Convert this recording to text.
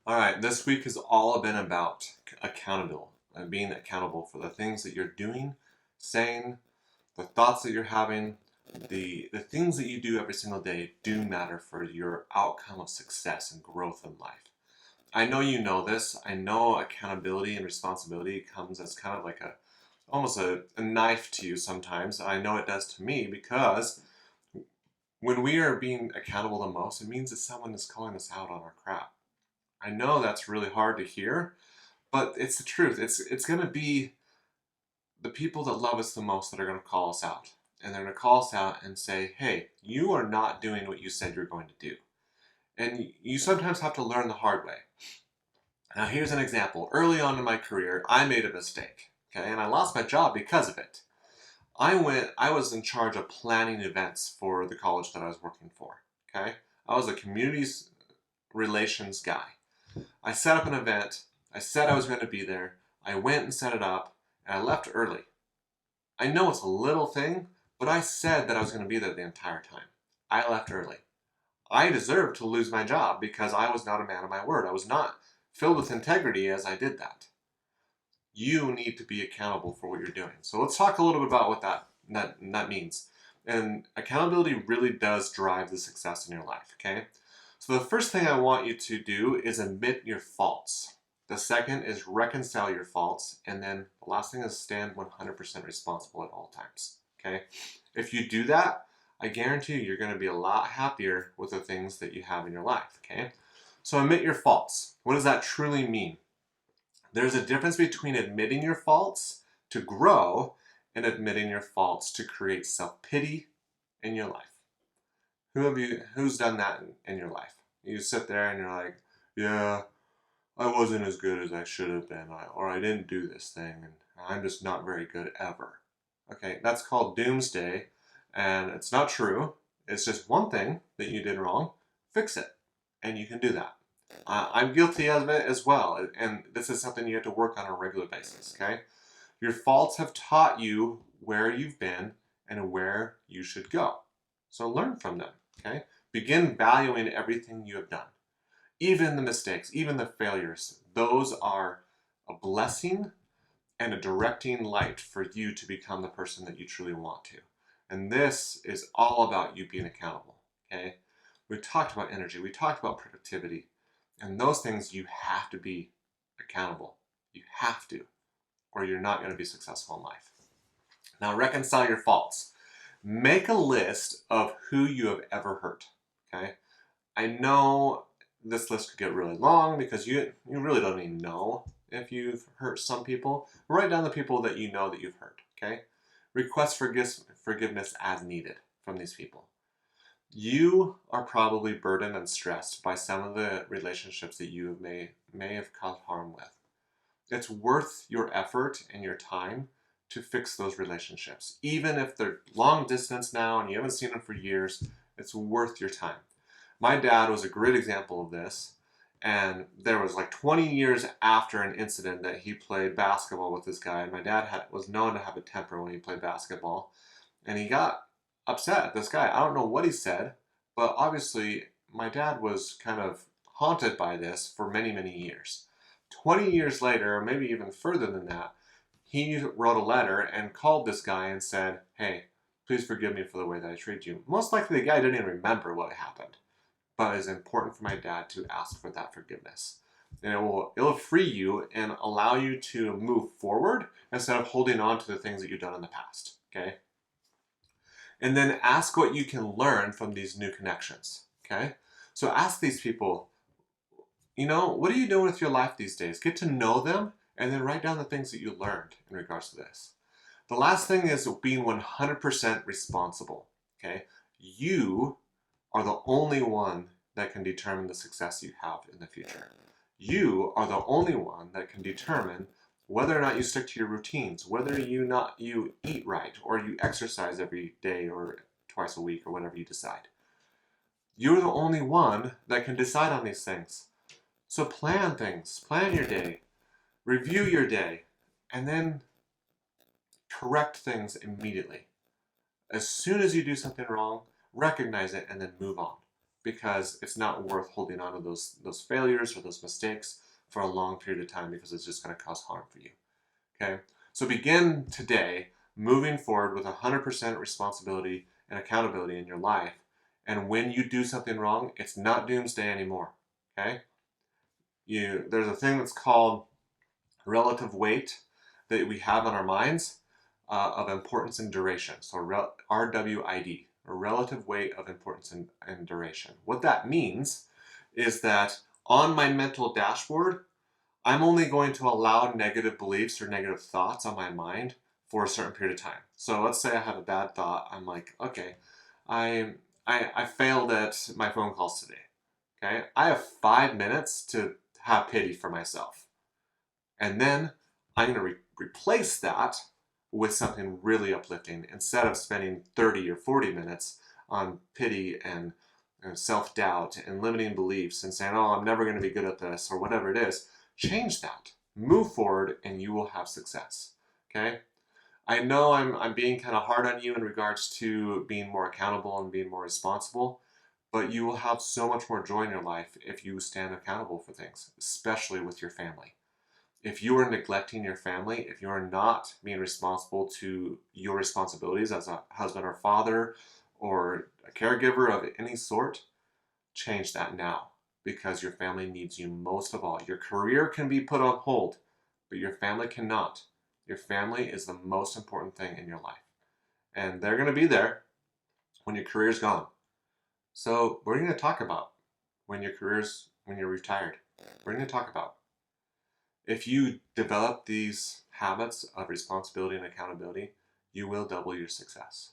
All right, this week has all been about accountable and being accountable for the things that you're doing, saying, the thoughts that you're having, the things that you do every single day do matter for your outcome of success and growth in life. I know you know this. I know accountability and responsibility comes as kind of like almost a knife to you sometimes. I know it does to me because when we are being accountable the most, it means that someone is calling us out on our crap. I know that's really hard to hear, but it's the truth. It's going to be the people that love us the most that are going to call us out. And they're going to call us out and say, hey, you are not doing what you said you're going to do. And you sometimes have to learn the hard way. Now, here's an example. Early on in my career, I made a mistake, okay? And I lost my job because of it. I was in charge of planning events for the college that I was working for, okay? I was a communities relations guy. I set up an event. I said I was going to be there. I went and set it up, and I left early. I know it's a little thing, but I said that I was going to be there the entire time. I left early. I deserved to lose my job because I was not a man of my word. I was not filled with integrity as I did that. You need to be accountable for what you're doing. So let's talk a little bit about what that means. And accountability really does drive the success in your life, okay? So the first thing I want you to do is admit your faults. The second is reconcile your faults. And then the last thing is stand 100% responsible at all times, okay? If you do that, I guarantee you, you're going to be a lot happier with the things that you have in your life, okay? So admit your faults. What does that truly mean? There's a difference between admitting your faults to grow and admitting your faults to create self-pity in your life. Who's done that in your life? You sit there and you're like, yeah, I wasn't as good as I should have been, or I didn't do this thing, and I'm just not very good ever. Okay, that's called doomsday, and it's not true. It's just one thing that you did wrong. Fix it, and you can do that. I'm guilty of it as well, and this is something you have to work on a regular basis, okay? Your faults have taught you where you've been and where you should go. So learn from them, okay? Begin valuing everything you have done. Even the mistakes, even the failures, those are a blessing and a directing light for you to become the person that you truly want to. And this is all about you being accountable, okay? We talked about energy, we talked about productivity, and those things you have to be accountable. You have to, or you're not going to be successful in life. Now, reconcile your faults. Make a list of who you have ever hurt, okay? I know this list could get really long because you really don't even know if you've hurt some people. Write down the people that you know that you've hurt, okay? Request forgiveness as needed from these people. You are probably burdened and stressed by some of the relationships that you may have caused harm with. It's worth your effort and your time to fix those relationships. Even if they're long distance now and you haven't seen them for years, it's worth your time. My dad was a great example of this, and there was like 20 years after an incident that he played basketball with this guy, and my dad was known to have a temper when he played basketball, and he got upset at this guy. I don't know what he said, but obviously my dad was kind of haunted by this for many, many years. 20 years later, or maybe even further than that, he wrote a letter and called this guy and said, hey, please forgive me for the way that I treated you. Most likely the guy didn't even remember what happened, but it's important for my dad to ask for that forgiveness. And it'll free you and allow you to move forward instead of holding on to the things that you've done in the past, okay? And then ask what you can learn from these new connections, okay? So ask these people, what are you doing with your life these days? Get to know them and then write down the things that you learned in regards to this. The last thing is being 100% responsible, okay? You are the only one that can determine the success you have in the future. You are the only one that can determine whether or not you stick to your routines, whether you eat right, or you exercise every day or twice a week or whatever you decide. You're the only one that can decide on these things. So plan things, plan your day, review your day, and then correct things immediately. As soon as you do something wrong, recognize it and then move on. because it's not worth holding on to those failures or those mistakes for a long period of time, because it's just going to cause harm for you. Okay? So begin today moving forward with 100% responsibility and accountability in your life. And when you do something wrong, it's not doomsday anymore. Okay? There's a thing that's called relative weight that we have on our minds of importance and duration. So RWID, or relative weight of importance and duration. What that means is that on my mental dashboard, I'm only going to allow negative beliefs or negative thoughts on my mind for a certain period of time. So let's say I have a bad thought. I'm like, okay, I failed at my phone calls today. Okay, I have 5 minutes to have pity for myself. And then I'm going to replace that with something really uplifting instead of spending 30 or 40 minutes on pity and self-doubt and limiting beliefs and saying, oh, I'm never going to be good at this or whatever it is. Change that. Move forward and you will have success. Okay? I know I'm being kind of hard on you in regards to being more accountable and being more responsible, but you will have so much more joy in your life if you stand accountable for things, especially with your family. If you are neglecting your family, if you are not being responsible to your responsibilities as a husband or father or a caregiver of any sort, change that now, because your family needs you most of all. Your career can be put on hold, but your family cannot. Your family is the most important thing in your life. And they're going to be there when your career's gone. So we're going to talk about when you're retired. We're going to talk about if you develop these habits of responsibility and accountability, you will double your success.